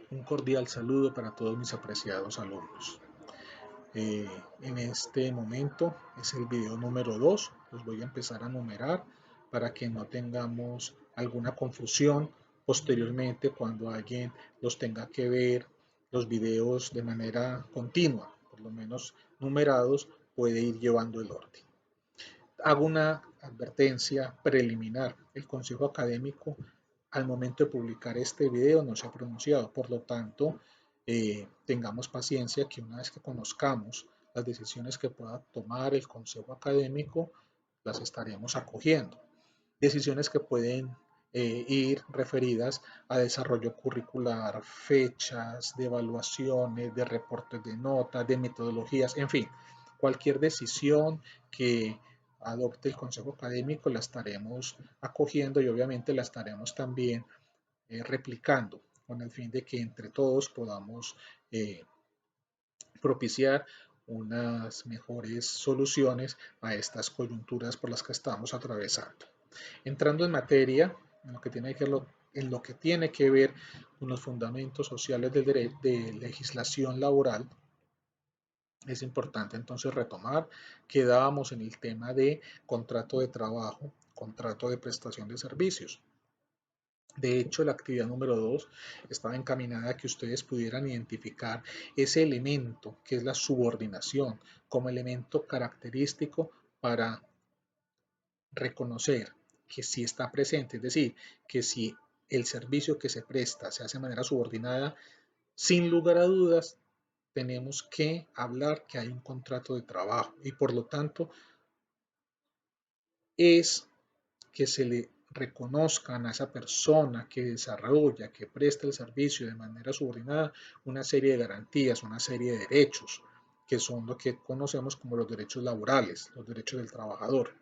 Un cordial saludo para todos mis apreciados alumnos. En este momento es el video número 2. Los voy a empezar a numerar para que no tengamos alguna confusión posteriormente cuando alguien los tenga que ver los videos de manera continua, por lo menos numerados, puede ir llevando el orden. Hago una advertencia preliminar. El Consejo Académico al momento de publicar este video no se ha pronunciado, por lo tanto, tengamos paciencia que una vez que conozcamos las decisiones que pueda tomar el Consejo Académico, las estaremos acogiendo. Decisiones que pueden ir referidas a desarrollo curricular, fechas de evaluaciones, de reportes de notas, de metodologías, en fin, cualquier decisión que adopte el Consejo Académico la estaremos acogiendo y obviamente la estaremos también replicando con el fin de que entre todos podamos propiciar unas mejores soluciones a estas coyunturas por las que estamos atravesando. Entrando en materia, en lo que tiene que ver con los fundamentos sociales de legislación laboral, es importante entonces retomar. Quedábamos en el tema de contrato de trabajo, contrato de prestación de servicios. De hecho, la actividad número 2 estaba encaminada a que ustedes pudieran identificar ese elemento que es la subordinación como elemento característico para reconocer que si está presente, es decir, que si el servicio que se presta se hace de manera subordinada, sin lugar a dudas, tenemos que hablar que hay un contrato de trabajo y por lo tanto es que se le reconozcan a esa persona que desarrolla, que presta el servicio de manera subordinada, una serie de garantías, una serie de derechos, que son lo que conocemos como los derechos laborales, los derechos del trabajador.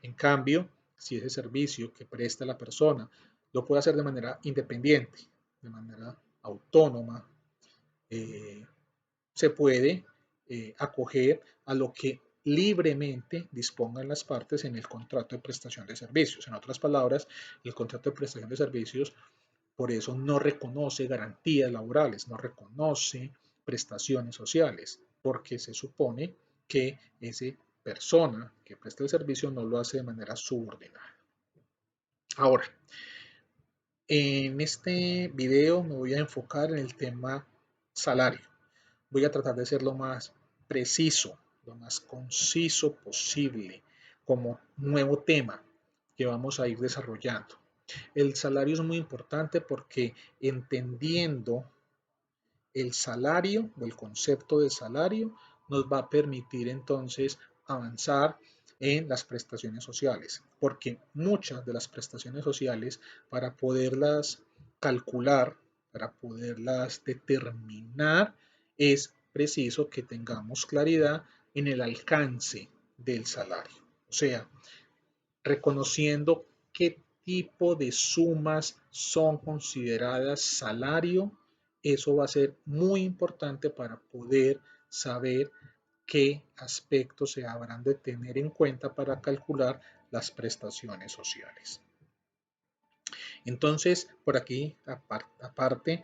En cambio, si ese servicio que presta la persona lo puede hacer de manera independiente, de manera autónoma, eh, se puede acoger a lo que libremente dispongan las partes en el contrato de prestación de servicios. En otras palabras, el contrato de prestación de servicios por eso no reconoce garantías laborales, no reconoce prestaciones sociales, porque se supone que esa persona que presta el servicio no lo hace de manera subordinada. Ahora, en este video me voy a enfocar en el tema salario. Voy a tratar de ser lo más preciso, lo más conciso posible como nuevo tema que vamos a ir desarrollando. El salario es muy importante porque entendiendo el salario o el concepto de salario nos va a permitir entonces avanzar en las prestaciones sociales, porque muchas de las prestaciones sociales, para poderlas calcular, para poderlas determinar, es preciso que tengamos claridad en el alcance del salario. O sea, reconociendo qué tipo de sumas son consideradas salario, eso va a ser muy importante para poder saber qué aspectos se habrán de tener en cuenta para calcular las prestaciones sociales. Entonces, por aquí, aparte,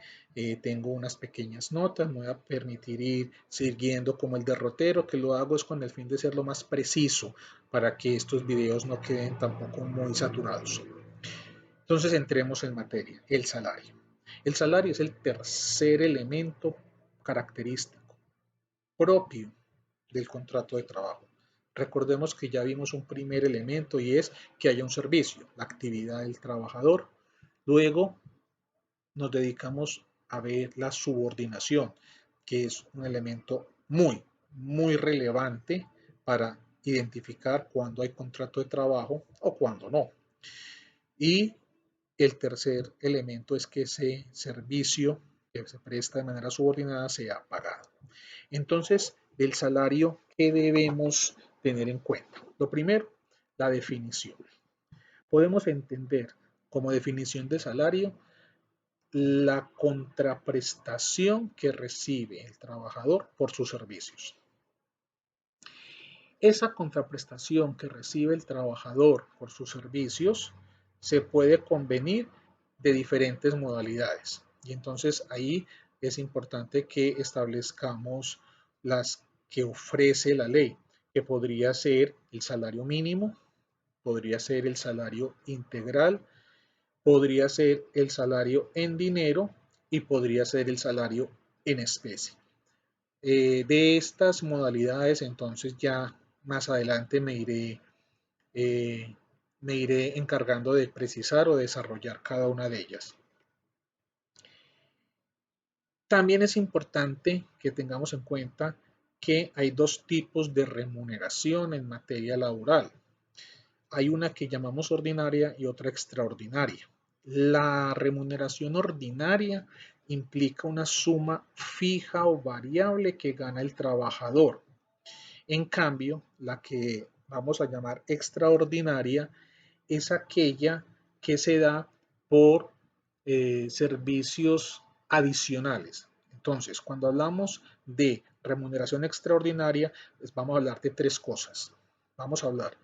tengo unas pequeñas notas, me voy a permitir ir siguiendo como el derrotero, que lo hago es con el fin de ser lo más preciso para que estos videos no queden tampoco muy saturados. Entonces, entremos en materia, el salario. El salario es el tercer elemento característico propio del contrato de trabajo. Recordemos que ya vimos un primer elemento y es que haya un servicio, la actividad del trabajador. Luego nos dedicamos a ver la subordinación, que es un elemento muy relevante para identificar cuándo hay contrato de trabajo o cuándo no. Y el tercer elemento es que ese servicio que se presta de manera subordinada sea pagado. Entonces, del salario, ¿qué debemos tener en cuenta? Lo primero, la definición. Podemos entender como definición de salario la contraprestación que recibe el trabajador por sus servicios. Esa contraprestación que recibe el trabajador por sus servicios se puede convenir de diferentes modalidades. Y entonces ahí es importante que establezcamos las que ofrece la ley, que podría ser el salario mínimo, podría ser el salario integral, podría ser el salario en dinero y podría ser el salario en especie. De estas modalidades, entonces ya más adelante eh, me iré encargando de precisar o desarrollar cada una de ellas. También es importante que tengamos en cuenta que hay dos tipos de remuneración en materia laboral. Hay una que llamamos ordinaria y otra extraordinaria. La remuneración ordinaria implica una suma fija o variable que gana el trabajador. En cambio, la que vamos a llamar extraordinaria es aquella que se da por servicios adicionales. Entonces, cuando hablamos de remuneración extraordinaria, pues vamos a hablar de tres cosas. Vamos a hablar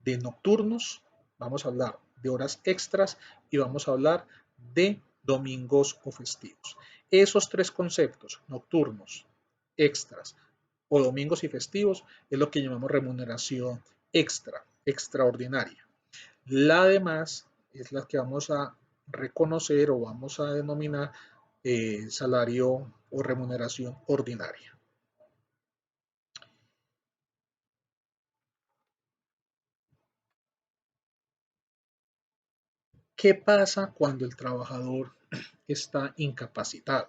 de nocturnos, vamos a hablar de horas extras y vamos a hablar de domingos o festivos. Esos tres conceptos, nocturnos, extras o domingos y festivos, es lo que llamamos remuneración extraordinaria. La demás es la que vamos a reconocer o vamos a denominar salario o remuneración ordinaria. ¿Qué pasa cuando el trabajador está incapacitado?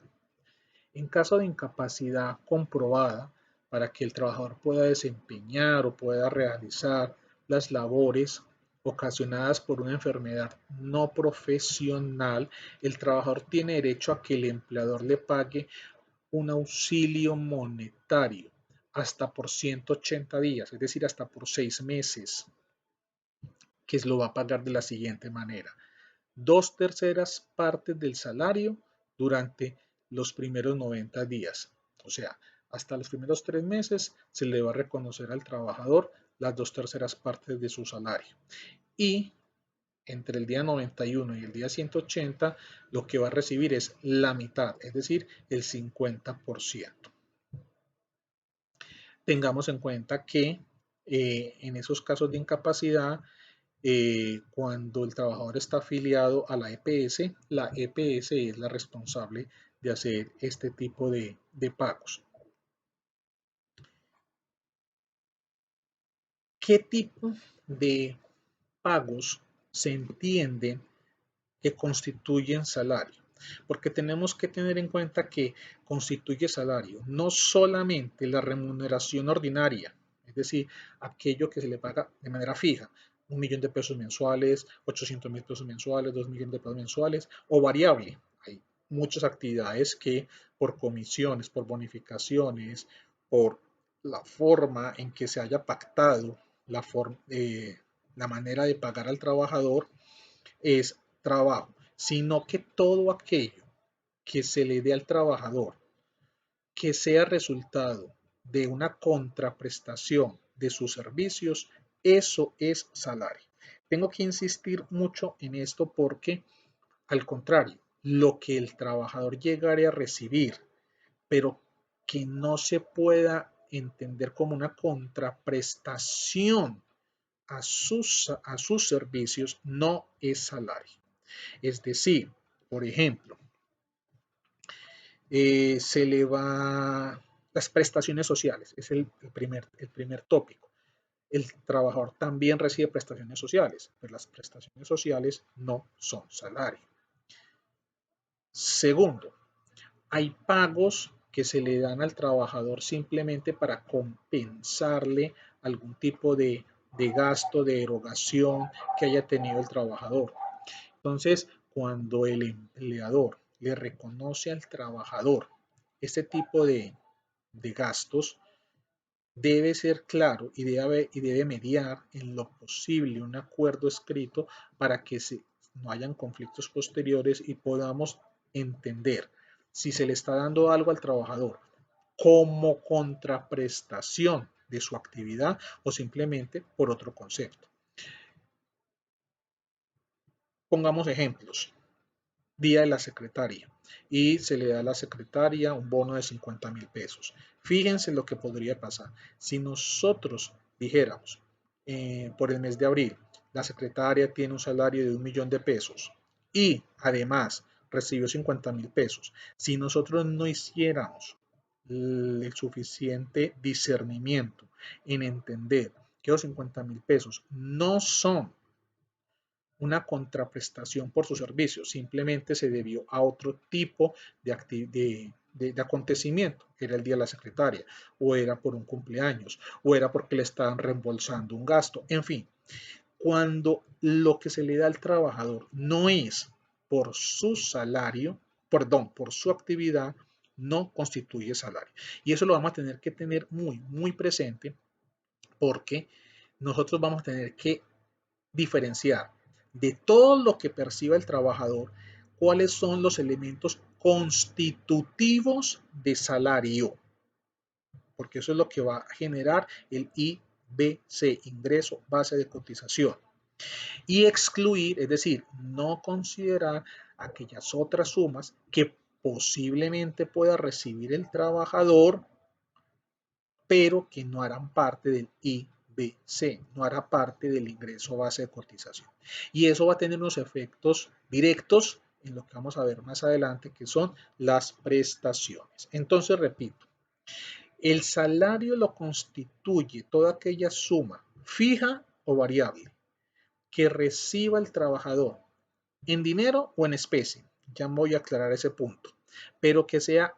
En caso de incapacidad comprobada, para que el trabajador pueda desempeñar o pueda realizar las labores ocasionadas por una enfermedad no profesional, el trabajador tiene derecho a que el empleador le pague un auxilio monetario hasta por 180 días, es decir, hasta por 6 meses, que lo va a pagar de la siguiente manera: 2/3 partes del salario durante los primeros 90 días. O sea, hasta los primeros 3 meses se le va a reconocer al trabajador las 2/3 partes de su salario. Y entre el día 91 y el día 180, lo que va a recibir es la mitad, es decir, el 50%. Tengamos en cuenta que en esos casos de incapacidad, cuando el trabajador está afiliado a la EPS es la responsable de hacer este tipo de pagos. ¿Qué tipo de pagos se entienden que constituyen salario? Porque tenemos que tener en cuenta que constituye salario no solamente la remuneración ordinaria, es decir, aquello que se le paga de manera fija, 1 millón de pesos mensuales, 800.000 pesos mensuales, 2 millones de pesos mensuales, o variable. Hay muchas actividades que por comisiones, por bonificaciones, por la forma en que se haya pactado la manera de pagar al trabajador, es trabajo, sino que todo aquello que se le dé al trabajador que sea resultado de una contraprestación de sus servicios, eso es salario. Tengo que insistir mucho en esto porque, al contrario, lo que el trabajador llegare a recibir, pero que no se pueda entender como una contraprestación a sus servicios, no es salario. Es decir, por ejemplo, se le va las prestaciones sociales, es el primer tópico. El trabajador también recibe prestaciones sociales, pero las prestaciones sociales no son salario. Segundo, hay pagos que se le dan al trabajador simplemente para compensarle algún tipo de gasto, de erogación que haya tenido el trabajador. Entonces, cuando el empleador le reconoce al trabajador este tipo de gastos, debe ser claro y debe mediar en lo posible un acuerdo escrito para que no hayan conflictos posteriores y podamos entender si se le está dando algo al trabajador como contraprestación de su actividad o simplemente por otro concepto. Pongamos ejemplos. Día de la secretaria, y se le da a la secretaria un bono de 50.000 pesos. Fíjense lo que podría pasar si nosotros dijéramos por el mes de abril, la secretaria tiene un salario de 1.000.000 de pesos y además recibió 50.000 pesos. Si nosotros no hiciéramos el suficiente discernimiento en entender que los 50.000 pesos no son una contraprestación por su servicio, simplemente se debió a otro tipo de acontecimiento, era el día de la secretaria, o era por un cumpleaños, o era porque le estaban reembolsando un gasto, en fin, cuando lo que se le da al trabajador no es por su salario, perdón, por su actividad, no constituye salario. Y eso lo vamos a tener que tener muy, muy presente porque nosotros vamos a tener que diferenciar de todo lo que perciba el trabajador cuáles son los elementos constitutivos de salario, porque eso es lo que va a generar el IBC, ingreso base de cotización, y excluir, es decir, no considerar aquellas otras sumas que posiblemente pueda recibir el trabajador, pero que no harán parte del IBC, no hará parte del ingreso base de cotización. Y eso va a tener unos efectos directos en lo que vamos a ver más adelante, que son las prestaciones. Entonces, repito, el salario lo constituye toda aquella suma fija o variable que reciba el trabajador en dinero o en especie. Ya voy a aclarar ese punto, pero que sea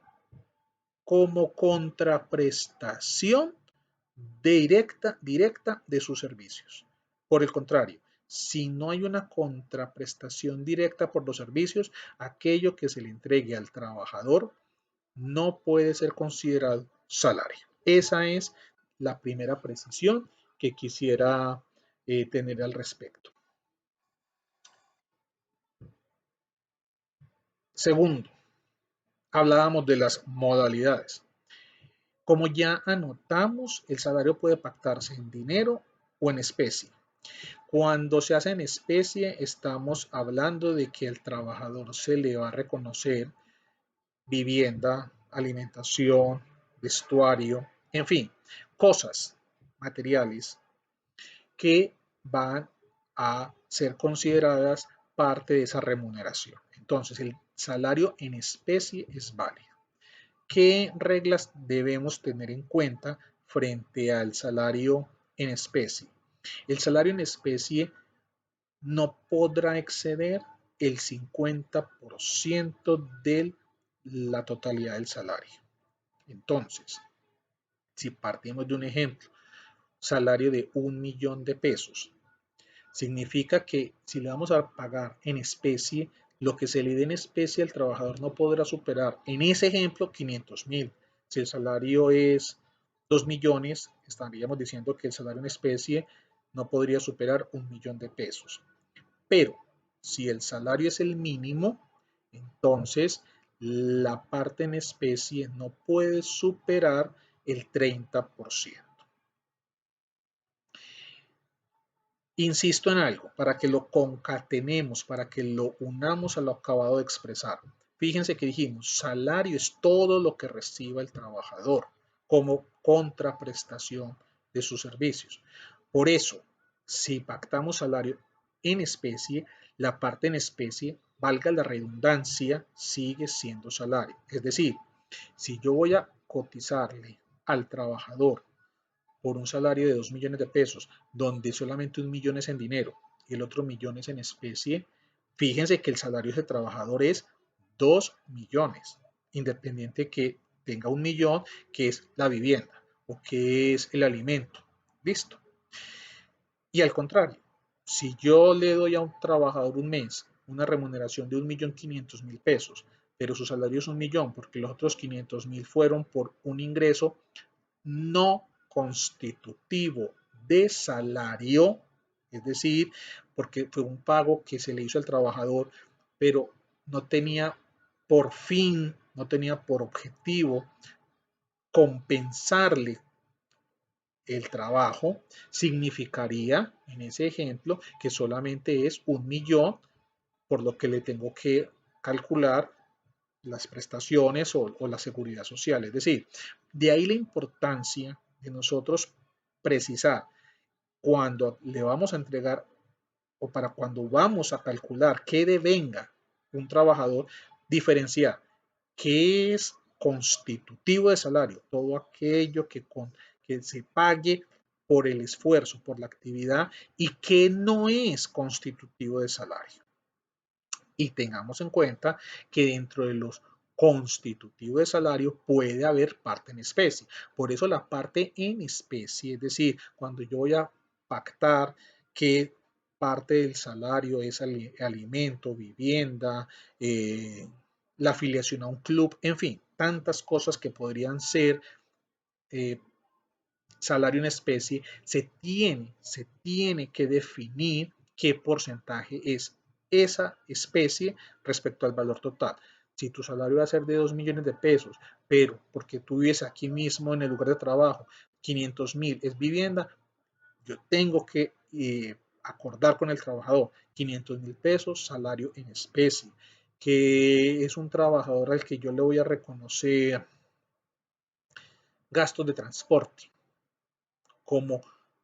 como contraprestación directa de sus servicios. Por el contrario, si no hay una contraprestación directa por los servicios, aquello que se le entregue al trabajador no puede ser considerado salario. Esa es la primera precisión que quisiera tener al respecto. Segundo, hablábamos de las modalidades. Como ya anotamos, el salario puede pactarse en dinero o en especie. Cuando se hace en especie, estamos hablando de que al trabajador se le va a reconocer vivienda, alimentación, vestuario, en fin, cosas materiales que van a ser consideradas parte de esa remuneración. Entonces, el salario en especie es válido. ¿Qué reglas debemos tener en cuenta frente al salario en especie? El salario en especie no podrá exceder el 50% de la totalidad del salario. Entonces, si partimos de un ejemplo, salario de 1.000.000 de pesos, significa que si le vamos a pagar en especie, lo que se le dé en especie al trabajador no podrá superar, en ese ejemplo, 500.000. Si el salario es 2 millones, estaríamos diciendo que el salario en especie no podría superar 1.000.000 de pesos. Pero si el salario es el mínimo, entonces la parte en especie no puede superar el 30%. Insisto en algo, para que lo concatenemos, para que lo unamos a lo acabado de expresar. Fíjense que dijimos, salario es todo lo que reciba el trabajador como contraprestación de sus servicios. Por eso, si pactamos salario en especie, la parte en especie, valga la redundancia, sigue siendo salario. Es decir, si yo voy a cotizarle al trabajador por un salario de 2 millones de pesos, donde solamente 1 millón es en dinero y el otro millón es en especie, fíjense que el salario de trabajador es 2 millones, independiente que tenga 1 millón, que es la vivienda o que es el alimento. Listo. Y al contrario, si yo le doy a un trabajador un mes una remuneración de 1.500.000 pesos, pero su salario es 1 millón porque los otros 500.000 fueron por un ingreso no constitutivo de salario, es decir, porque fue un pago que se le hizo al trabajador, pero no tenía por fin, no tenía por objetivo compensarle el trabajo, significaría en ese ejemplo que solamente es 1 millón, por lo que le tengo que calcular las prestaciones o la seguridad social. Es decir, de ahí la importancia de nosotros precisar cuando le vamos a entregar o para cuando vamos a calcular qué devenga un trabajador, diferenciar qué es constitutivo de salario, todo aquello que se pague por el esfuerzo, por la actividad, y qué no es constitutivo de salario. Y tengamos en cuenta que dentro de los constitutivos de salario puede haber parte en especie. Por eso la parte en especie, es decir, cuando yo voy a pactar que parte del salario es alimento, vivienda, la afiliación a un club, en fin, tantas cosas que podrían ser eh, salario en especie, se tiene que definir qué porcentaje es esa especie respecto al valor total. Si tu salario va a ser de 2 millones de pesos, pero porque tú vives aquí mismo en el lugar de trabajo, 500,000 es vivienda, yo tengo que acordar con el trabajador 500,000 pesos salario en especie, que es un trabajador al que yo le voy a reconocer gastos de transporte como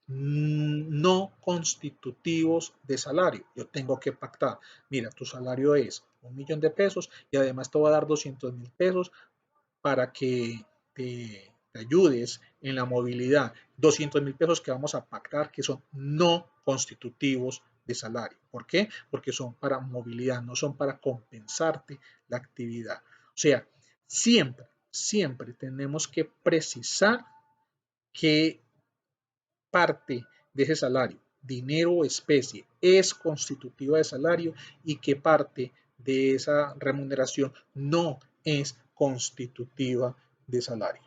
no constitutivos de salario. Yo tengo que pactar, mira, tu salario es 1 millón de pesos y además te voy a dar 200,000 pesos para que te ayudes en la movilidad. 200,000 pesos que vamos a pactar que son no constitutivos de salario. ¿Por qué? Porque son para movilidad, no son para compensarte la actividad. O sea, siempre, siempre tenemos que precisar que parte de ese salario, dinero o especie, es constitutiva de salario y qué parte de esa remuneración no es constitutiva de salario.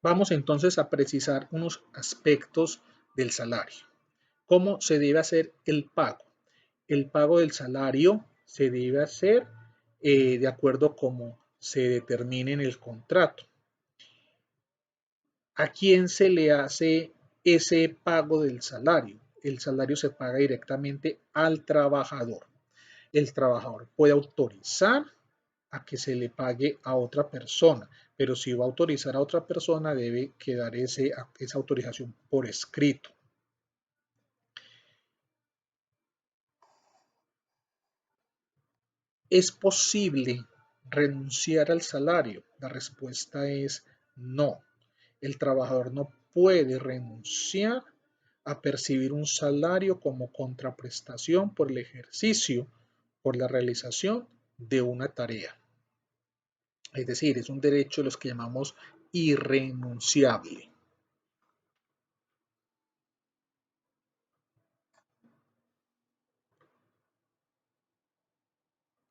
Vamos entonces a precisar unos aspectos del salario. ¿Cómo se debe hacer el pago? El pago del salario se debe hacer de acuerdo a cómo se determine en el contrato. ¿A quién se le hace ese pago del salario? El salario se paga directamente al trabajador. El trabajador puede autorizar a que se le pague a otra persona, pero si va a autorizar a otra persona debe quedar esa autorización por escrito. ¿Es posible renunciar al salario? La respuesta es no. El trabajador no puede renunciar a percibir un salario como contraprestación por el ejercicio, por la realización de una tarea. Es decir, es un derecho de los que llamamos irrenunciable.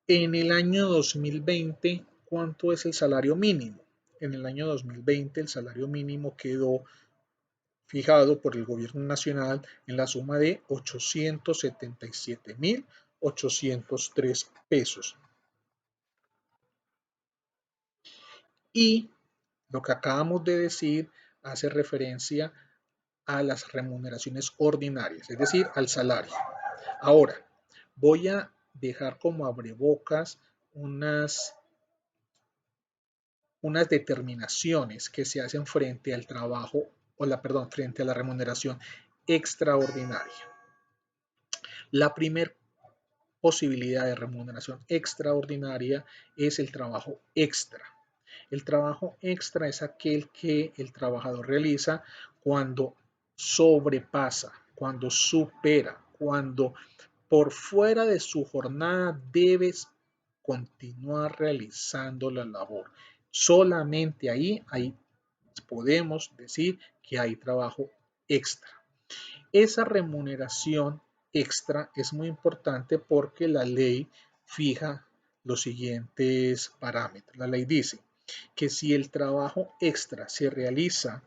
En el año 2020, ¿cuánto es el salario mínimo? En el año 2020 el salario mínimo quedó fijado por el gobierno nacional en la suma de 877,803 pesos. Y lo que acabamos de decir hace referencia a las remuneraciones ordinarias, es decir, al salario. Ahora, voy a dejar como abrebocas unas determinaciones que se hacen frente al trabajo, frente a la remuneración extraordinaria. La primera posibilidad de remuneración extraordinaria es el trabajo extra. El trabajo extra es aquel que el trabajador realiza cuando sobrepasa, cuando supera, cuando por fuera de su jornada debes continuar realizando la labor. Solamente ahí podemos decir que hay trabajo extra. Esa remuneración extra es muy importante porque la ley fija los siguientes parámetros. La ley dice que si el trabajo extra se realiza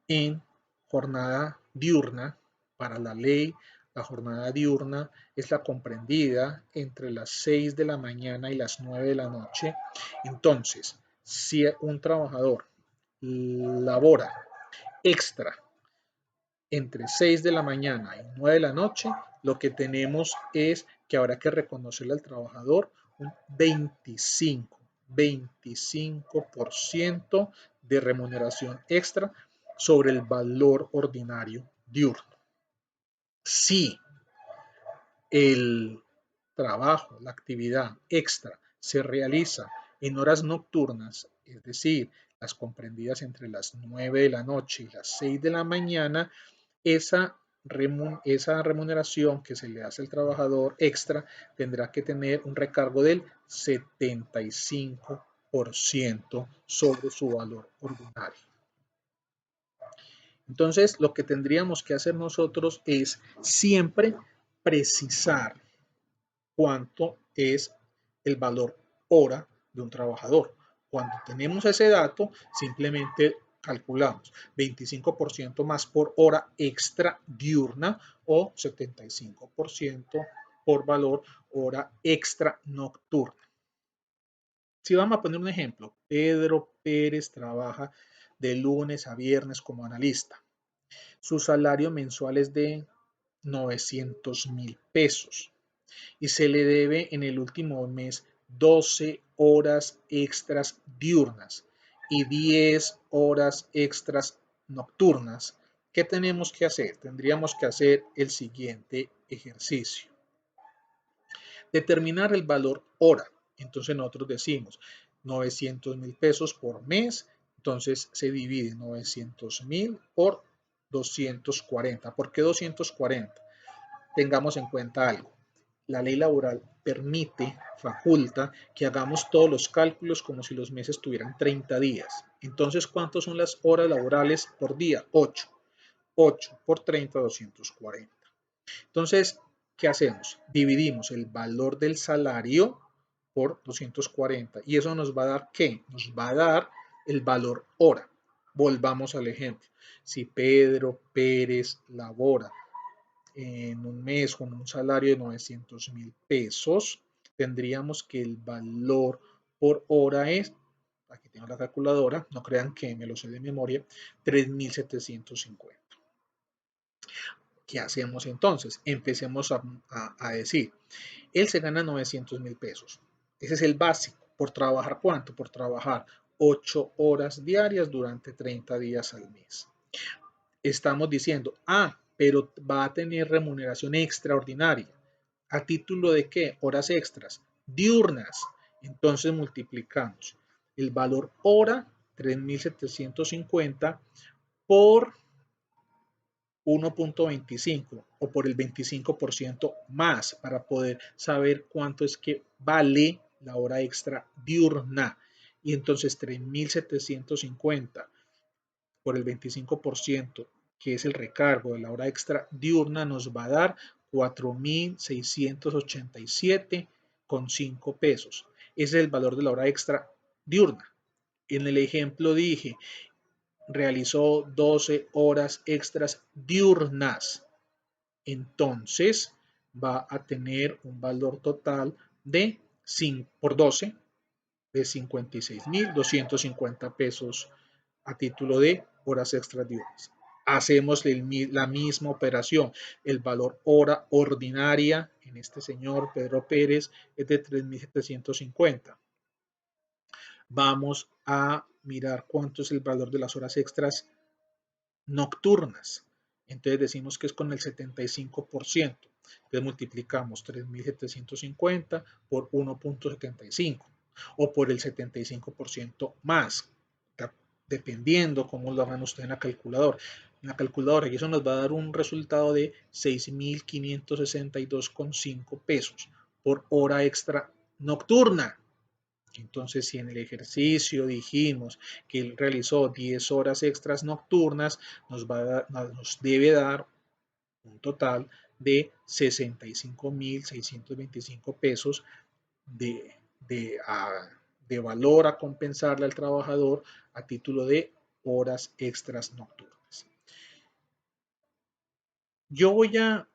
en jornada diurna, para la ley, la jornada diurna es la comprendida entre las 6 de la mañana y las 9 de la noche. Entonces, si un trabajador labora extra entre 6 de la mañana y 9 de la noche, lo que tenemos es que habrá que reconocerle al trabajador un 25% de remuneración extra sobre el valor ordinario diurno. Si el trabajo, la actividad extra se realiza en horas nocturnas, es decir, las comprendidas entre las 9 de la noche y las 6 de la mañana, esa remuneración que se le hace al trabajador extra tendrá que tener un recargo del 75% sobre su valor ordinario. Entonces, lo que tendríamos que hacer nosotros es siempre precisar cuánto es el valor hora de un trabajador. Cuando tenemos ese dato, simplemente calculamos 25% más por hora extra diurna o 75% por valor hora extra nocturna. Si vamos a poner un ejemplo, Pedro Pérez trabaja de lunes a viernes como analista. Su salario mensual es de 900,000 pesos y se le debe en el último mes 12 horas extras diurnas y 10 horas extras nocturnas. ¿Qué tenemos que hacer? Tendríamos que hacer el siguiente ejercicio. Determinar el valor hora. Entonces nosotros decimos 900,000 pesos por mes. Entonces se divide 900,000 por 240. ¿Por qué 240? Tengamos en cuenta algo. La ley laboral permite, faculta, que hagamos todos los cálculos como si los meses tuvieran 30 días. Entonces, ¿cuántas son las horas laborales por día? 8. 8 por 30, 240. Entonces, ¿qué hacemos? Dividimos el valor del salario por 240 y eso nos va a dar ¿qué? Nos va a dar el valor hora. Volvamos al ejemplo. Si Pedro Pérez labora en un mes con un salario de 900,000 pesos, tendríamos que el valor por hora es, aquí tengo la calculadora, no crean que me lo sé de memoria, 3,750. ¿Qué hacemos entonces? Empecemos a decir, él se gana 900,000 pesos. Ese es el básico. ¿Por trabajar cuánto? Por trabajar 8 horas diarias durante 30 días al mes. Estamos diciendo, pero va a tener remuneración extraordinaria. ¿A título de qué? Horas extras, diurnas. Entonces multiplicamos el valor hora, 3,750, por 1.25 o por el 25% más para poder saber cuánto es que vale la hora extra diurna. Y entonces 3,750 por el 25%, que es el recargo de la hora extra diurna, nos va a dar 4,687,5 pesos. Ese es el valor de la hora extra diurna. En el ejemplo dije, realizó 12 horas extras diurnas. Entonces va a tener un valor total de 5 por 12 de 56,250 pesos a título de horas extras diurnas. Hacemos la misma operación. El valor hora ordinaria en este señor Pedro Pérez es de 3,750. Vamos a mirar cuánto es el valor de las horas extras nocturnas. Entonces decimos que es con el 75%. Entonces multiplicamos 3,750 por 1.75 o por el 75% más, dependiendo cómo lo hagan ustedes en la calculadora. En la calculadora, y eso nos va a dar un resultado de 6,562,5 pesos por hora extra nocturna. Entonces, si en el ejercicio dijimos que él realizó 10 horas extras nocturnas, nos debe dar un total de 65,625 pesos de, de, de valor a compensarle al trabajador a título de horas extras nocturnas. Yo voy a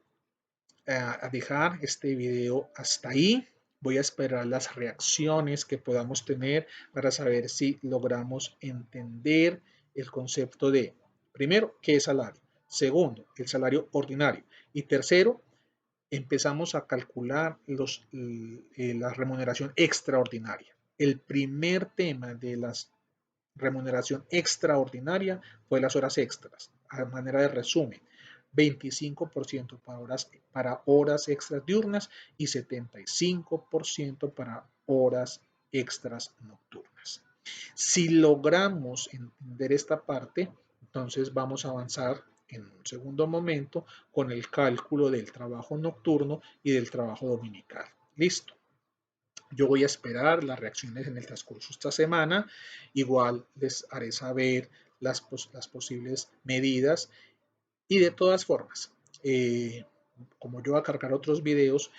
dejar este video hasta ahí. Voy a esperar las reacciones que podamos tener para saber si logramos entender el concepto de, primero, ¿qué es salario? Segundo, el salario ordinario. Y tercero, empezamos a calcular la remuneración extraordinaria. El primer tema de la remuneración extraordinaria fue las horas extras. A manera de resumen, 25% para horas extras diurnas y 75% para horas extras nocturnas. Si logramos entender esta parte, entonces vamos a avanzar en un segundo momento con el cálculo del trabajo nocturno y del trabajo dominical. Listo. Yo voy a esperar las reacciones en el transcurso de esta semana. Igual les haré saber las posibles medidas. Y de todas formas, como yo voy a cargar otros videos,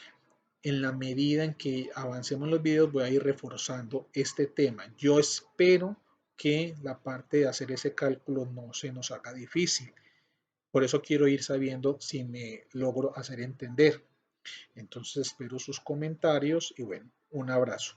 en la medida en que avancemos en los videos voy a ir reforzando este tema. Yo espero que la parte de hacer ese cálculo no se nos haga difícil. Por eso quiero ir sabiendo si me logro hacer entender. Entonces espero sus comentarios y bueno, un abrazo.